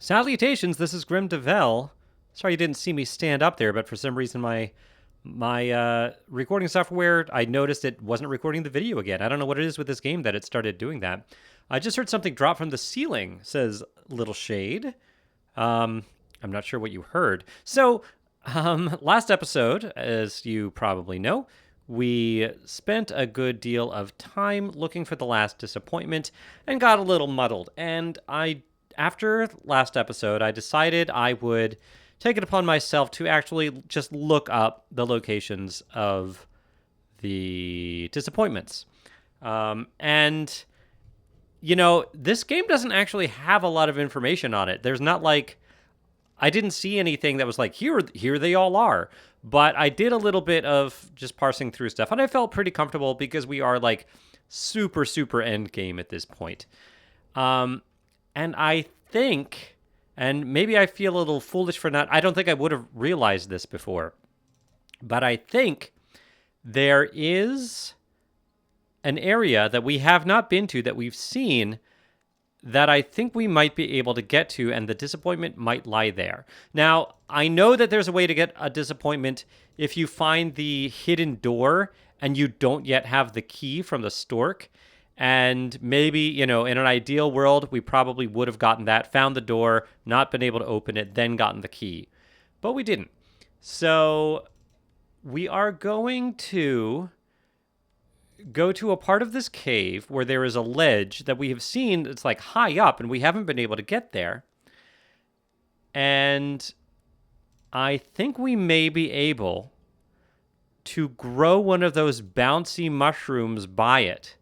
Salutations, this is Grim DeVell. Sorry you didn't see me stand up there, but for some reason my recording software, I noticed it wasn't recording the video again. I don't know what it is with this game that it started doing that. I just heard something drop from the ceiling, says Little Shade. I'm not sure what you heard. So, last episode, as you probably know, we spent a good deal of time looking for the last disappointment and got a little muddled. And after last episode, I decided I would take it upon myself to actually just look up the locations of the disappointments. And, this game doesn't actually have a lot of information on it. There's not like, I didn't see anything that was like, here they all are. But I did a little bit of just parsing through stuff, and I felt pretty comfortable because we are like super, super end game at this point. And I think, and maybe I feel a little foolish for not, I don't think I would have realized this before, but I think there is an area that we have not been to that we've seen that I think we might be able to get to, and the disappointment might lie there. Now, I know that there's a way to get a disappointment if you find the hidden door and you don't yet have the key from the stork. And maybe, in an ideal world, we probably would have gotten that, found the door, not been able to open it, then gotten the key. But we didn't. So we are going to go to a part of this cave where there is a ledge that we have seen. It's like high up and we haven't been able to get there. And I think we may be able to grow one of those bouncy mushrooms by it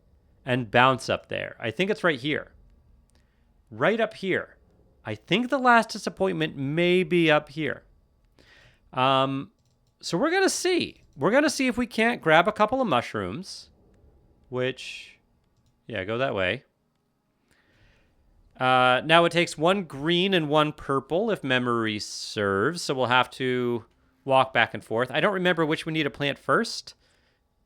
and bounce up there. I think it's right here. Right up here. I think the last disappointment may be up here. So we're going to see. We're going to see if we can't grab a couple of mushrooms. Which, yeah, go that way. Now it takes one green and one purple, if memory serves. So we'll have to walk back and forth. I don't remember which we need to plant first.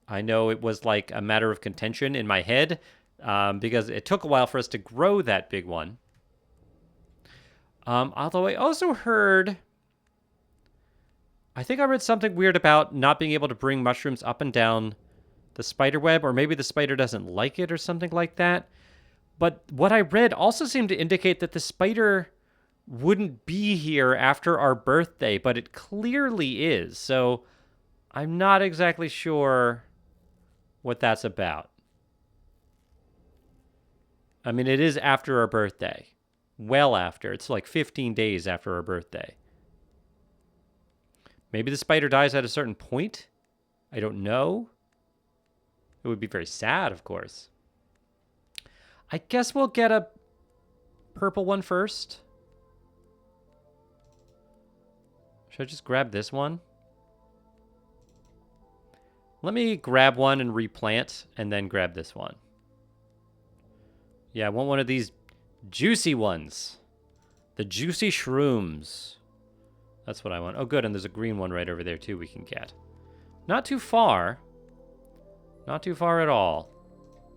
I know it was like a matter of contention in my head because it took a while for us to grow that big one. Although I also heard, I think I read something weird about not being able to bring mushrooms up and down the spider web, or maybe the spider doesn't like it or something like that. But what I read also seemed to indicate that the spider wouldn't be here after our birthday, but it clearly is. So I'm not exactly sure what that's about. I mean, it is after our birthday. Well after. It's like 15 days after our birthday. Maybe the spider dies at a certain point? I don't know. It would be very sad, of course. I guess we'll get a purple one first. Should I just grab this one? Let me grab one and replant, and then grab this one. Yeah, I want one of these juicy ones. The juicy shrooms. That's what I want. Oh, good, and there's a green one right over there, too, we can get. Not too far. Not too far at all.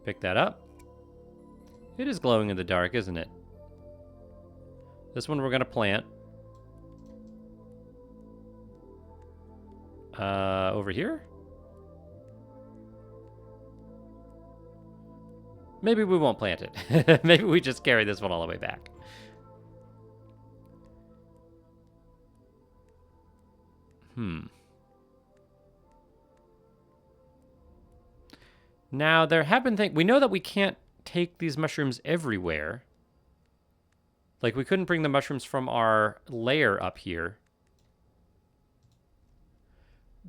Pick that up. It is glowing in the dark, isn't it? This one we're going to plant. Over here? Maybe we won't plant it. Maybe we just carry this one all the way back. Now, there have been things... We know that we can't take these mushrooms everywhere. Like, we couldn't bring the mushrooms from our lair up here.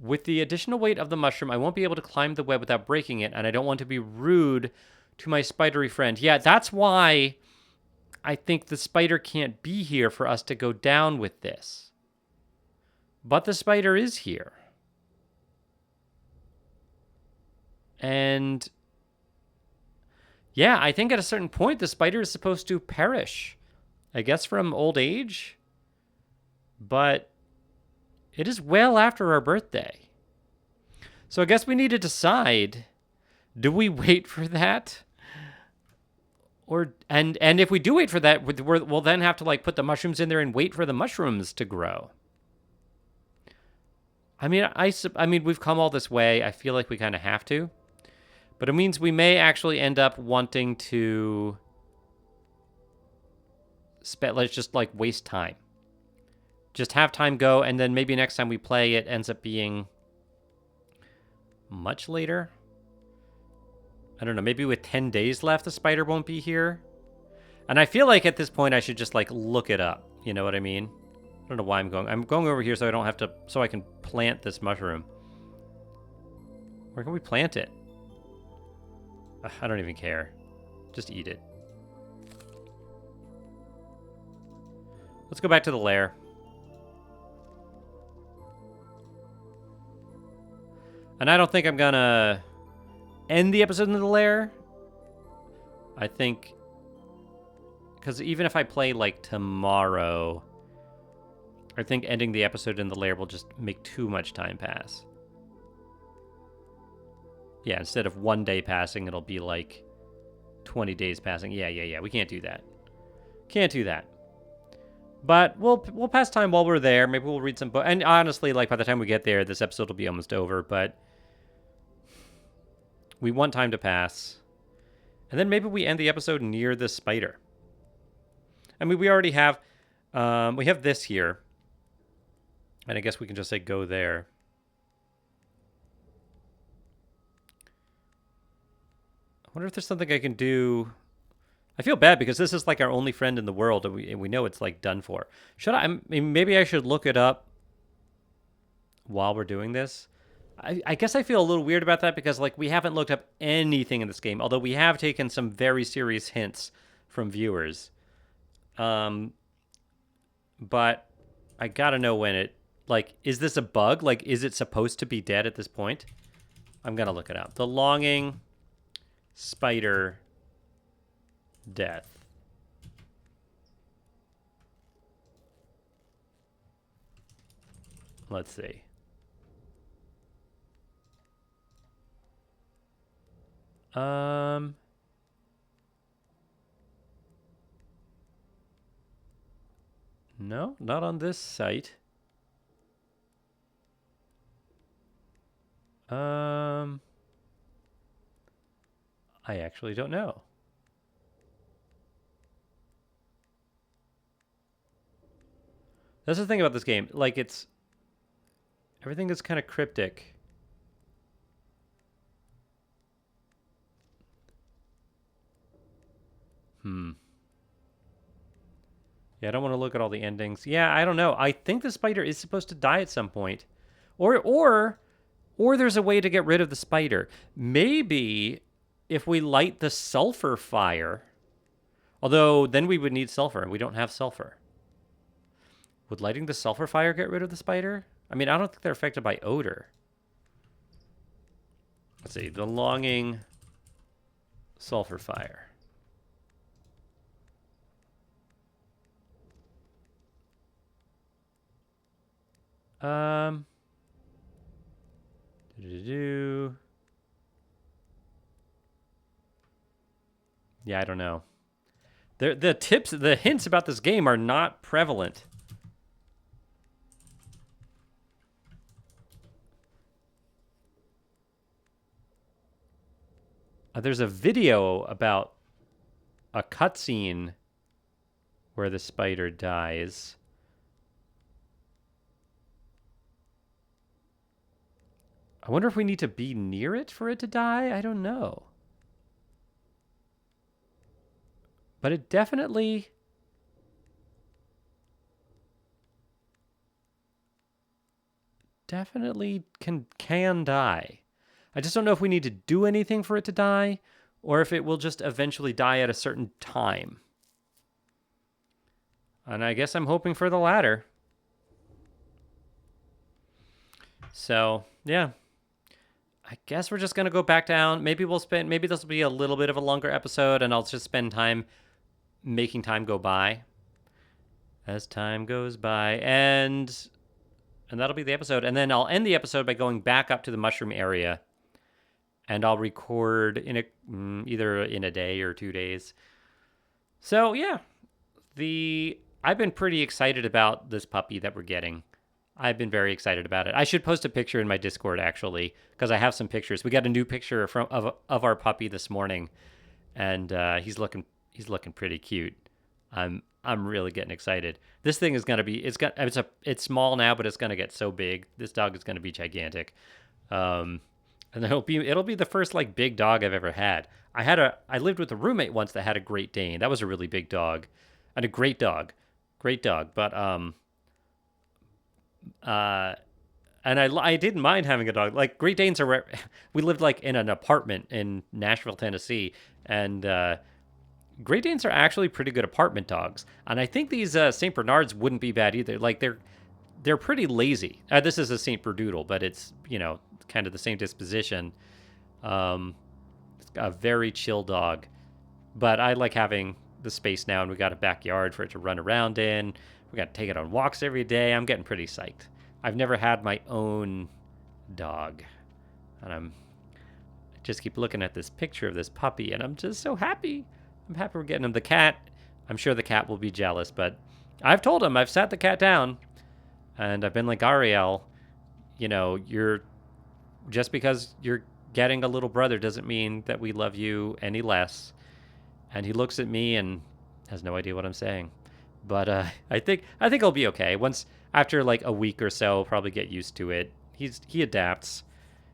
With the additional weight of the mushroom, I won't be able to climb the web without breaking it, and I don't want to be rude to my spidery friend. Yeah, that's why I think the spider can't be here for us to go down with this. But the spider is here. And yeah, I think at a certain point, the spider is supposed to perish. I guess from old age. But it is well after our birthday. So I guess we need to decide, do we wait for that? And if we do wait for that, we'll then have to like put the mushrooms in there and wait for the mushrooms to grow. I mean, we've come all this way. I feel like we kind of have to, but it means we may actually end up wanting to let's just like waste time. Just have time go, and then maybe next time we play, it ends up being much later. I don't know, maybe with 10 days left, the spider won't be here. And I feel like at this point, I should just like look it up. You know what I mean? I don't know why I'm going over here so I don't have to, so I can plant this mushroom. Where can we plant it? I don't even care. Just eat it. Let's go back to the lair. And I don't think I'm gonna end the episode in the lair. I think, because even if I play like tomorrow, I think ending the episode in the lair will just make too much time pass. Yeah, instead of 1 day passing, it'll be like 20 days passing. Yeah. We can't do that. Can't do that. But we'll pass time while we're there. Maybe we'll read some books. And honestly, like by the time we get there, this episode will be almost over. But we want time to pass. And then maybe we end the episode near the spider. I mean, we already have, we have this here. And I guess we can just say go there. I wonder if there's something I can do. I feel bad because this is like our only friend in the world, and we know it's like done for. Should I mean, maybe I should look it up while we're doing this. I guess I feel a little weird about that because like we haven't looked up anything in this game, although we have taken some very serious hints from viewers. But I gotta know when it, like, is this a bug? Like, is it supposed to be dead at this point? I'm gonna look it up. The longing spider death. Let's see. No, not on this site. I actually don't know. That's the thing about this game. Like, everything is kind of cryptic. Yeah, I don't want to look at all the endings. Yeah, I don't know. I think the spider is supposed to die at some point. Or there's a way to get rid of the spider. Maybe if we light the sulfur fire. Although, then we would need sulfur, and we don't have sulfur. Would lighting the sulfur fire get rid of the spider? I mean, I don't think they're affected by odor. Let's see. The longing sulfur fire. Yeah, I don't know. The hints about this game are not prevalent. There's a video about a cutscene where the spider dies. I wonder if we need to be near it for it to die? I don't know. But it definitely can die. I just don't know if we need to do anything for it to die or if it will just eventually die at a certain time. And I guess I'm hoping for the latter. So, yeah. I guess we're just going to go back down. Maybe this will be a little bit of a longer episode and I'll just spend time making time go by as time goes by. And that'll be the episode. And then I'll end the episode by going back up to the mushroom area. And I'll record either in a day or 2 days. So yeah, the I've been pretty excited about this puppy that we're getting. I've been very excited about it. I should post a picture in my Discord actually, because I have some pictures. We got a new picture of our puppy this morning, and he's looking pretty cute. I'm really getting excited. This thing is gonna be it's small now, but it's gonna get so big. This dog is gonna be gigantic. Um, and it'll be the first like big dog I've ever had. I lived with a roommate once that had a Great Dane. That was a really big dog, and a great dog. But uh, and I didn't mind having a dog. Like Great Danes are, we lived like in an apartment in Nashville, Tennessee, and Great Danes are actually pretty good apartment dogs. And I think these Saint Bernards wouldn't be bad either. Like they're pretty lazy. This is a Saint Berdoodle, but it's kind of the same disposition. It's a very chill dog, but I like having the space now, and we got a backyard for it to run around in. We got to take it on walks every day. I'm getting pretty psyched. I've never had my own dog, and I just keep looking at this picture of this puppy, and I'm just so happy. I'm happy we're getting him. The cat, I'm sure the cat will be jealous, but I've told him, I've sat the cat down, and I've been like, Ariel, you're just because you're getting a little brother doesn't mean that we love you any less. And he looks at me and has no idea what I'm saying. But I think he'll be okay. Once after like a week or so, probably get used to it. He adapts.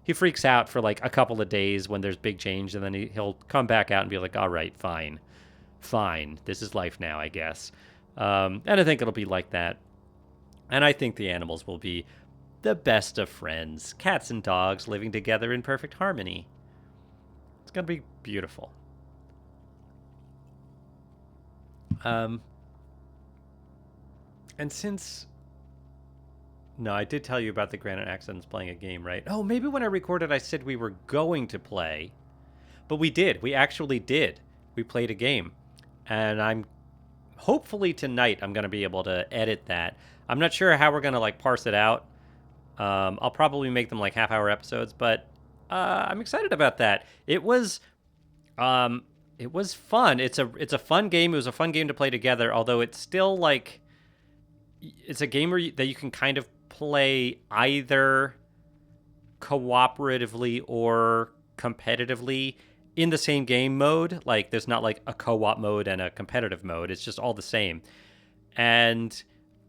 He freaks out for like a couple of days when there's big change, and then he'll come back out and be like, all right, fine. This is life now, I guess. And I think it'll be like that. And I think the animals will be the best of friends, cats and dogs living together in perfect harmony. It's gonna be beautiful. Um, and since no, I did tell you about the Granite Accidents playing a game, right? Oh, maybe when I recorded, I said we were going to play, but we did. We actually did. We played a game, and hopefully tonight I'm gonna be able to edit that. I'm not sure how we're gonna like parse it out. I'll probably make them like half-hour episodes, but I'm excited about that. It was fun. It's a fun game. It was a fun game to play together. Although it's still like it's a game that you can kind of play either cooperatively or competitively in the same game mode. Like there's not like a co-op mode and a competitive mode. It's just all the same. And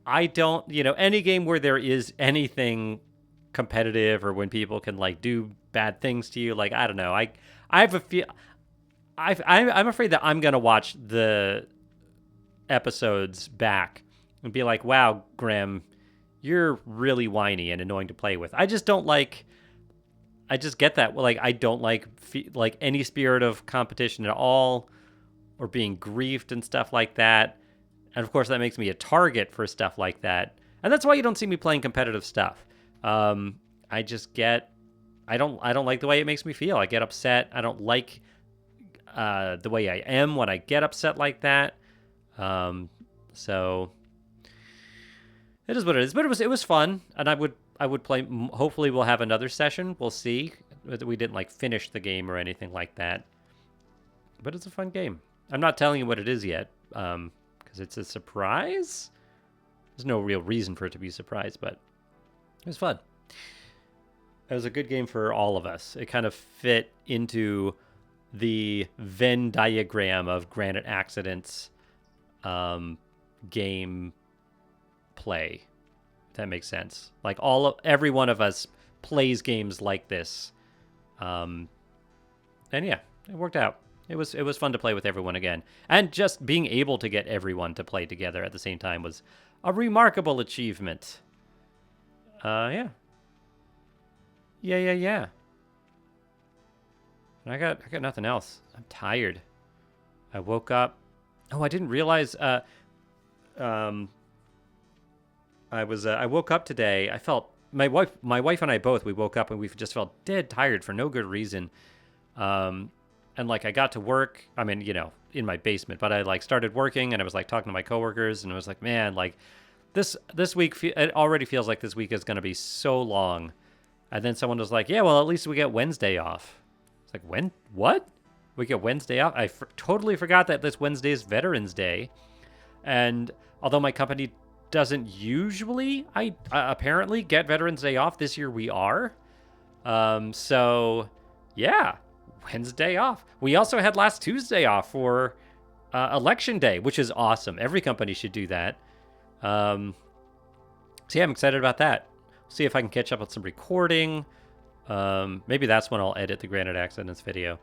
I don't, any game where there is anything competitive or when people can like do bad things to you, like I don't know. I have a feel. I'm afraid that I'm gonna watch the episodes back and be like, wow, Graham, you're really whiny and annoying to play with. I just don't like. I just get that. Like I don't like any spirit of competition at all, or being griefed and stuff like that. And of course, that makes me a target for stuff like that. And that's why you don't see me playing competitive stuff. I just get, I don't like the way it makes me feel. I get upset. I don't like the way I am when I get upset like that. So it is what it is. But it was fun, and I would play. Hopefully, we'll have another session. We'll see. We didn't like finish the game or anything like that. But it's a fun game. I'm not telling you what it is yet. Because it's a surprise. There's no real reason for it to be a surprise, but it was fun. It was a good game for all of us. It kind of fit into the Venn diagram of Granite Accidents game play. If that makes sense. Like every one of us plays games like this. And yeah, it worked out. It was fun to play with everyone again. And just being able to get everyone to play together at the same time was a remarkable achievement. Yeah. Yeah. And I got nothing else. I'm tired. I woke up. Oh, I didn't realize I woke up today. I felt my wife and I both, we woke up and we just felt dead tired for no good reason. And like I got to work, I mean, in my basement, but I like started working and I was like talking to my coworkers and I was like, man, like this week, it already feels like this week is going to be so long. And then someone was like, yeah, well, at least we get Wednesday off. It's like, what? We get Wednesday off. I totally forgot that this Wednesday is Veterans Day. And although my company doesn't usually, apparently get Veterans Day off, this year we are. So, yeah, Wednesday off. We also had last Tuesday off for Election Day, which is awesome. Every company should do that. So, yeah, I'm excited about that. See if I can catch up with some recording. Maybe that's when I'll edit the Granite Accidents video.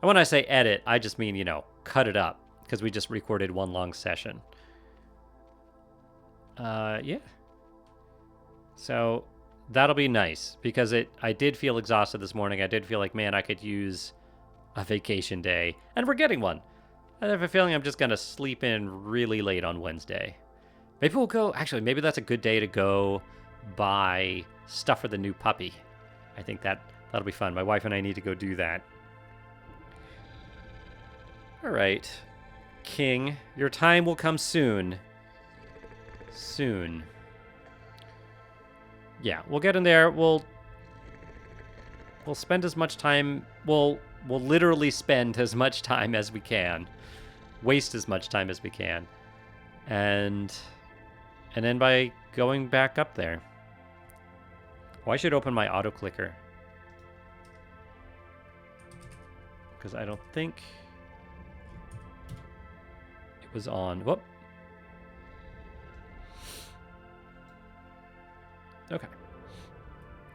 And when I say edit, I just mean, cut it up, because we just recorded one long session. Yeah. So that'll be nice, because I did feel exhausted this morning. I did feel like, man, I could use a vacation day, and we're getting one. I have a feeling I'm just going to sleep in really late on Wednesday. Maybe we'll go, actually, maybe that's a good day to go buy stuff for the new puppy. I think that'll be fun. My wife and I need to go do that. All right, King, your time will come soon. Soon. Yeah, we'll get in there. We'll spend as much time. We'll literally spend as much time as we can. Waste as much time as we can. And then by going back up there. Oh, I should open my auto clicker. Because I don't think it was on. Whoop. Okay.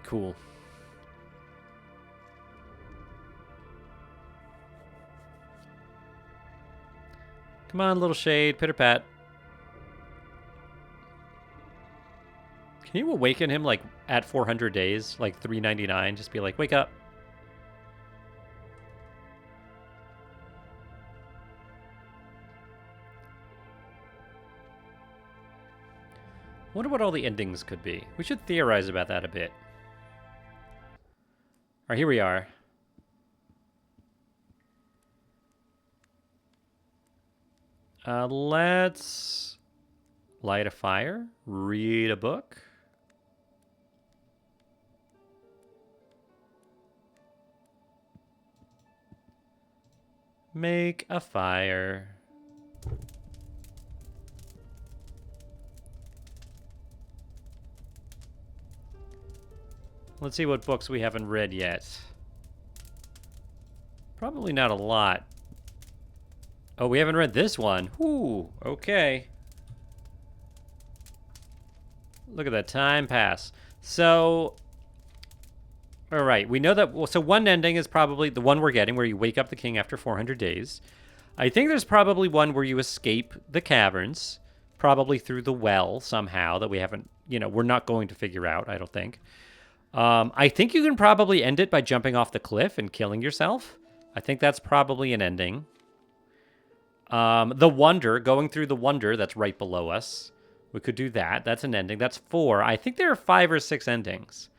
Cool. Come on, little shade. Pitter pat. Can you awaken him like at 400 days? Like 399? Just be like, wake up. Wonder what all the endings could be. We should theorize about that a bit. All right, here we are. Let's light a fire, read a book. Make a fire. Let's see what books we haven't read yet. Probably not a lot. Oh, we haven't read this one. Ooh, okay. Look at that time pass. So, all right, we know that. Well, so one ending is probably the one we're getting, where you wake up the king after 400 days. I think there's probably one where you escape the caverns, probably through the well somehow that we haven't, we're not going to figure out, I don't think. I think you can probably end it by jumping off the cliff and killing yourself. I think that's probably an ending. The Wonder, going through the Wonder that's right below us. We could do that. That's an ending. That's 4. I think there are 5 or 6 endings.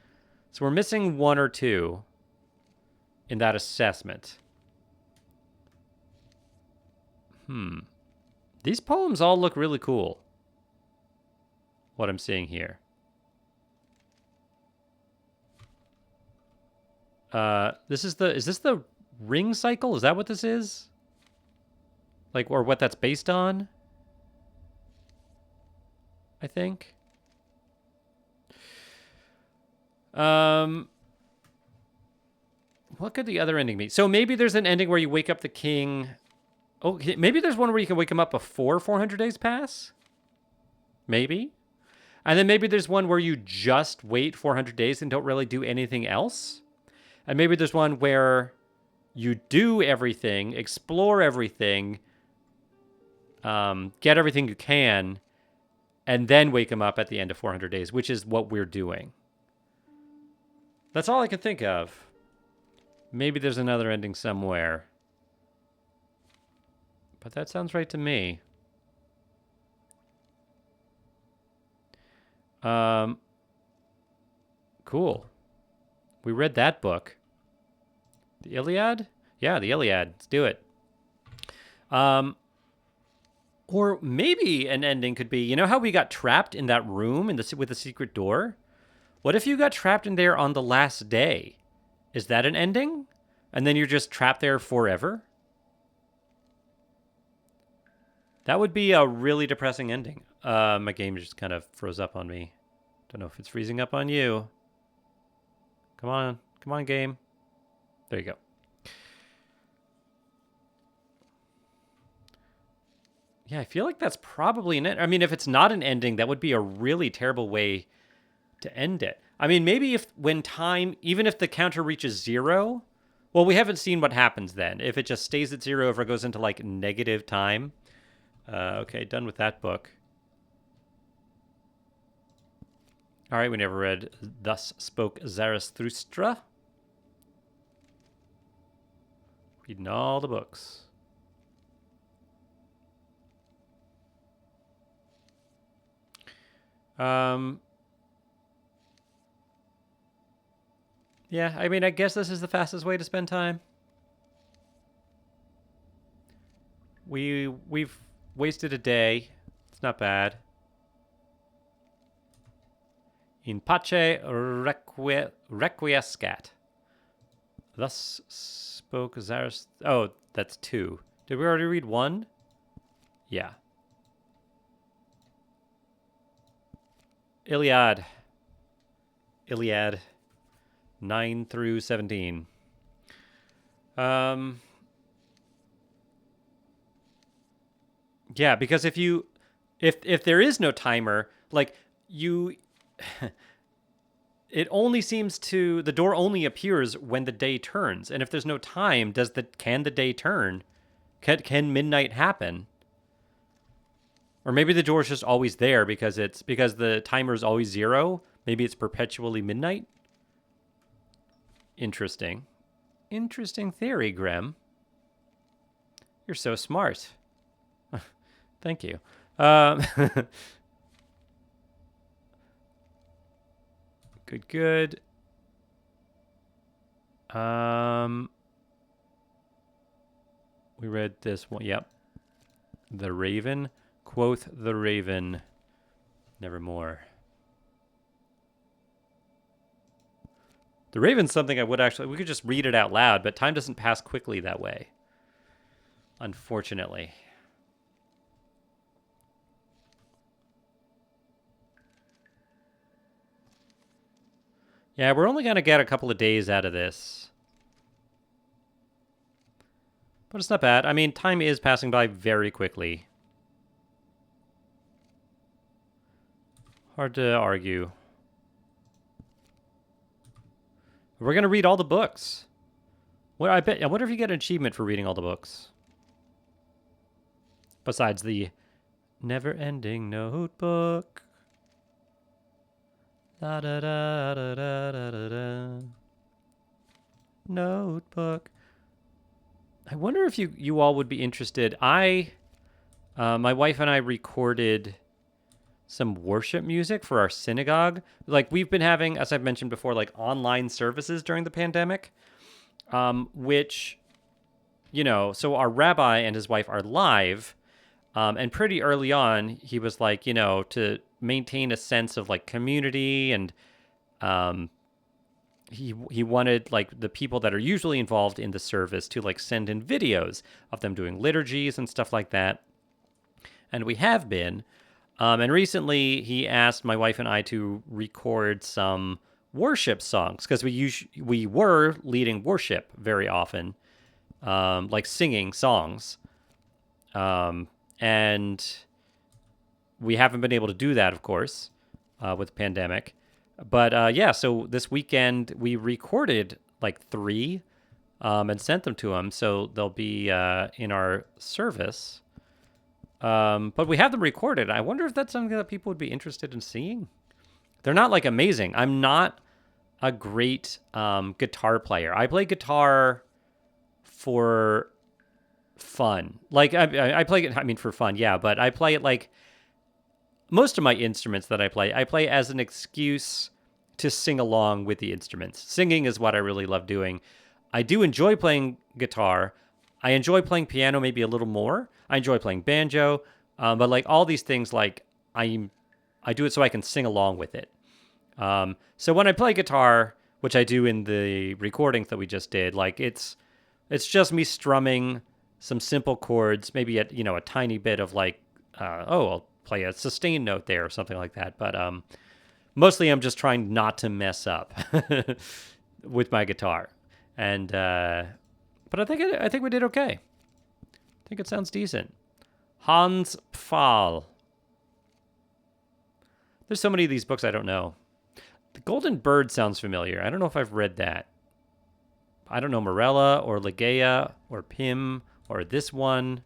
So we're missing 1 or 2 in that assessment. These poems all look really cool. What I'm seeing here. Is this the ring cycle? Is that what this is? Like, or what that's based on? I think. What could the other ending be? So maybe there's an ending where you wake up the king. Oh, maybe there's one where you can wake him up before 400 days pass? Maybe. And then maybe there's one where you just wait 400 days and don't really do anything else? And maybe there's one where you do everything, explore everything, get everything you can, and then wake him up at the end of 400 days, which is what we're doing. That's all I can think of. Maybe there's another ending somewhere. But that sounds right to me. Cool. We read that book. The Iliad? Yeah, the Iliad. Let's do it. Or maybe an ending could be, how we got trapped in that room with the secret door? What if you got trapped in there on the last day? Is that an ending? And then you're just trapped there forever? That would be a really depressing ending. My game just kind of froze up on me. Don't know if it's freezing up on you. Come on. Come on, game. There you go. Yeah, I feel like that's probably an end. I mean, if it's not an ending, that would be a really terrible way to end it. I mean, maybe if when time, even if the counter reaches 0, well, we haven't seen what happens then. If it just stays at 0, if it goes into like negative time. Okay, done with that book. All right, we never read Thus Spoke Zarathustra. Reading all the books. Yeah, I mean, I guess this is the fastest way to spend time. We've wasted a day. It's not bad. In pace requiescat. Thus spoke Zarathustra. Oh, that's 2. Did we already read 1? Yeah. Iliad 9 through 17. Yeah, because if there is no timer, like you it only seems to the door only appears when the day turns. And if there's no time, can the day turn? Can midnight happen? Or maybe the door's just always there because the timer is always 0. Maybe it's perpetually midnight. Interesting. Interesting theory, Grem. You're so smart. Thank you. Good. We read this one. Yep. The Raven. Quoth the Raven. Nevermore. The Raven's something we could just read it out loud, but time doesn't pass quickly that way. Unfortunately. Yeah, we're only going to get a couple of days out of this. But it's not bad. I mean, time is passing by very quickly. Hard to argue. We're going to read all the books. Well, I wonder if you get an achievement for reading all the books. Besides the never-ending notebook. Da da da da da da da da. Notebook. I wonder if you all would be interested. My wife and I recorded some worship music for our synagogue. Like we've been having, as I've mentioned before, like online services during the pandemic, which, so our rabbi and his wife are live. And pretty early on, he was like, to maintain a sense of like community and he wanted like the people that are usually involved in the service to like send in videos of them doing liturgies and stuff like that. And we have been. And recently he asked my wife and I to record some worship songs because we were leading worship very often, like singing songs. And we haven't been able to do that, of course, with the pandemic. But so this weekend we recorded like 3 and sent them to him. So they'll be in our service. But we have them recorded. I wonder if that's something that people would be interested in seeing. They're not like amazing. I'm not a great guitar player. I play guitar for fun. Like I play it, I mean, for fun, yeah, but I play it like most of my instruments that I play as an excuse to sing along with the instruments. Singing is what I really love doing. I do enjoy playing guitar. I enjoy playing piano maybe a little more. I enjoy playing banjo, but like all these things, like I do it so I can sing along with it. So when I play guitar, which I do in the recordings that we just did, like it's It's just me strumming some simple chords, maybe a tiny bit of like, I'll play a sustain note there or something like that. But mostly I'm just trying not to mess up with my guitar. And but I think we did okay. I think it sounds decent. Hans Pfahl. There's so many of these books I don't know. The Golden Bird sounds familiar. I don't know if I've read that. I don't know Morella or Ligeia or Pym or this one.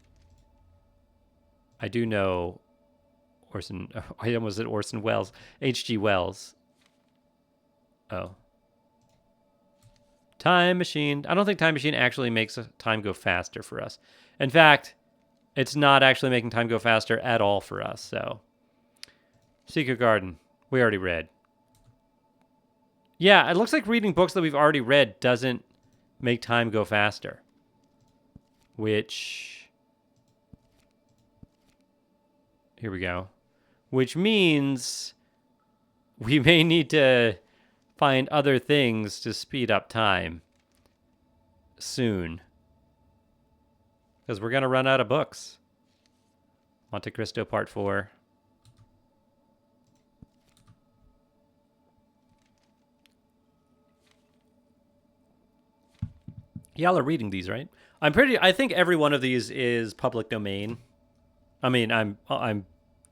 I do know Orson. I almost said Orson Welles. H.G. Wells. Oh. Time Machine. I don't think Time Machine actually makes time go faster for us. In fact, it's not actually making time go faster at all for us. So, Secret Garden. We already read. Yeah, it looks like reading books that we've already read doesn't make time go faster. Which... Here we go. Which means we may need to find other things to speed up time soon. Because we're going to run out of books. Monte Cristo Part 4. Y'all are reading these, right? I think every one of these is public domain. I mean, I'm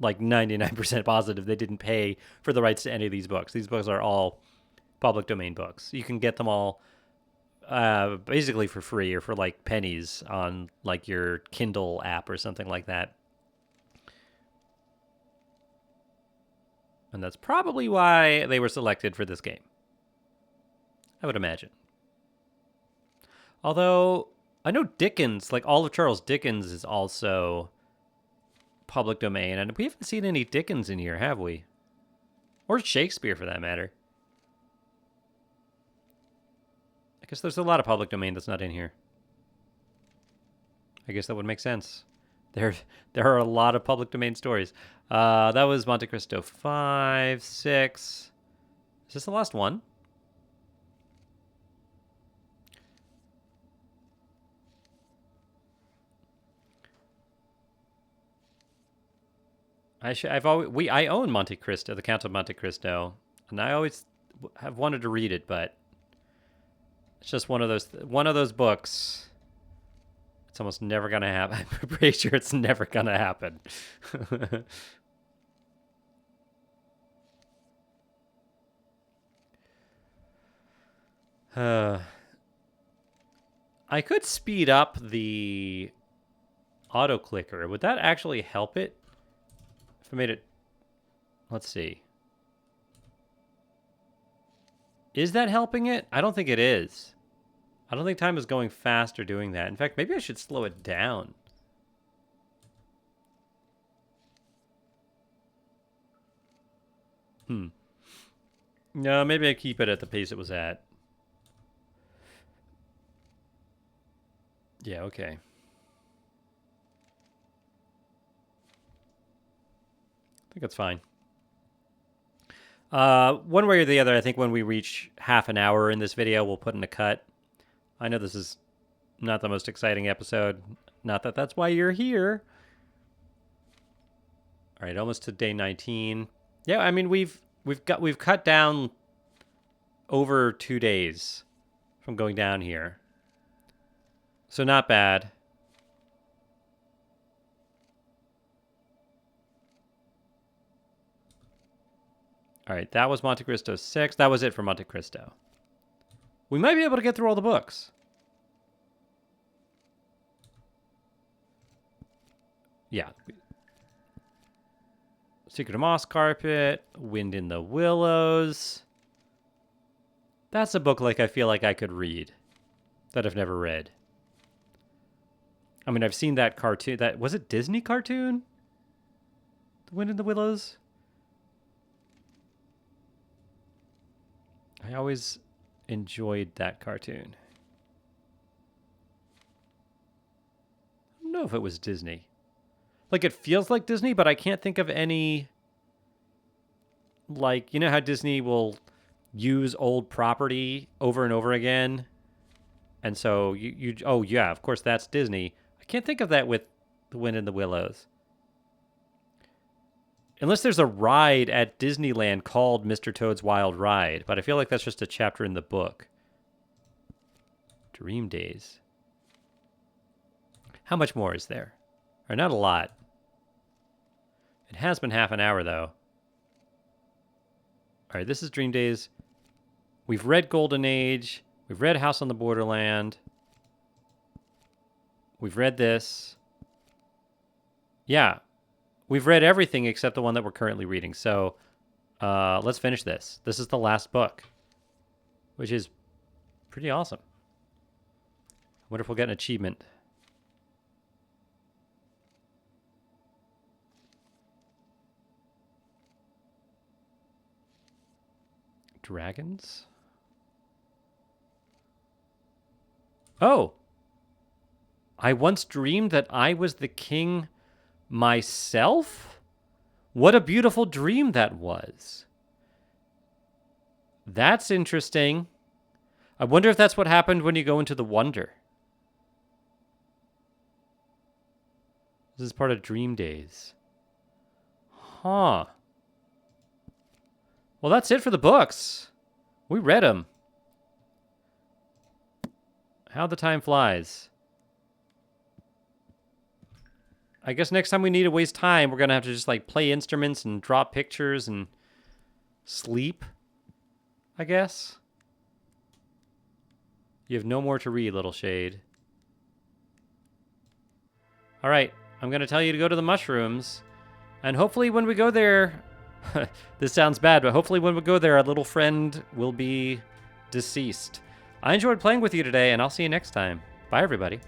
like 99% positive they didn't pay for the rights to any of these books. These books are all public domain books. You can get them all basically for free or for like pennies on like your Kindle app or something like that. And that's probably why they were selected for this game, I would imagine. Although I know Dickens, like all of Charles Dickens, is also public domain, and we haven't seen any Dickens in here, have we? Or Shakespeare, for that matter. I guess there's a lot of public domain that's not in here. I guess that would make sense. There are a lot of public domain stories. That was Monte Cristo 5, 6. Is this the last one? I own Monte Cristo, the Count of Monte Cristo, and I always have wanted to read it, but it's just one of those books. It's almost never gonna happen. I'm pretty sure it's never gonna happen. I could speed up the auto clicker. Would that actually help it? If I made it, let's see. Is that helping it? I don't think it is. I don't think time is going faster doing that. In fact, maybe I should slow it down. No, maybe I keep it at the pace it was at. Yeah, okay. I think that's fine. One way or the other, I think when we reach half an hour in this video, we'll put in a cut. I know this is not the most exciting episode. Not that that's why you're here. All right, almost to day 19. Yeah, I mean we've cut down over 2 days from going down here. So not bad. All right, that was Monte Cristo 6. That was it for Monte Cristo. We might be able to get through all the books. Yeah. Secret of Moss Carpet, Wind in the Willows. That's a book like I feel like I could read that I've never read. I mean, I've seen that cartoon. That was it Disney cartoon? The Wind in the Willows? I always enjoyed that cartoon. I don't know if it was Disney. Like, it feels like Disney, but I can't think of any... Like, you know how Disney will use old property over and over again? And so oh yeah, of course that's Disney. I can't think of that with The Wind in the Willows. Unless there's a ride at Disneyland called Mr. Toad's Wild Ride, but I feel like that's just a chapter in the book. Dream Days. How much more is there? Or not a lot. It has been half an hour, though. All right, this is Dream Days. We've read Golden Age. We've read House on the Borderland. We've read this. Yeah, we've read everything except the one that we're currently reading. So let's finish this. This is the last book, which is pretty awesome. I wonder if we'll get an achievement. Dragons? Oh! I once dreamed that I was the king myself? What a beautiful dream that was. That's interesting. I wonder if that's what happened when you go into the Wonder. This is part of Dream Days. Huh. Well, that's it for the books. We read them. How the time flies. I guess next time we need to waste time, we're going to have to just like play instruments and draw pictures and sleep, I guess. You have no more to read, little shade. All right, I'm going to tell you to go to the mushrooms. And hopefully when we go there, this sounds bad, but hopefully when we go there, our little friend will be deceased. I enjoyed playing with you today, and I'll see you next time. Bye, everybody.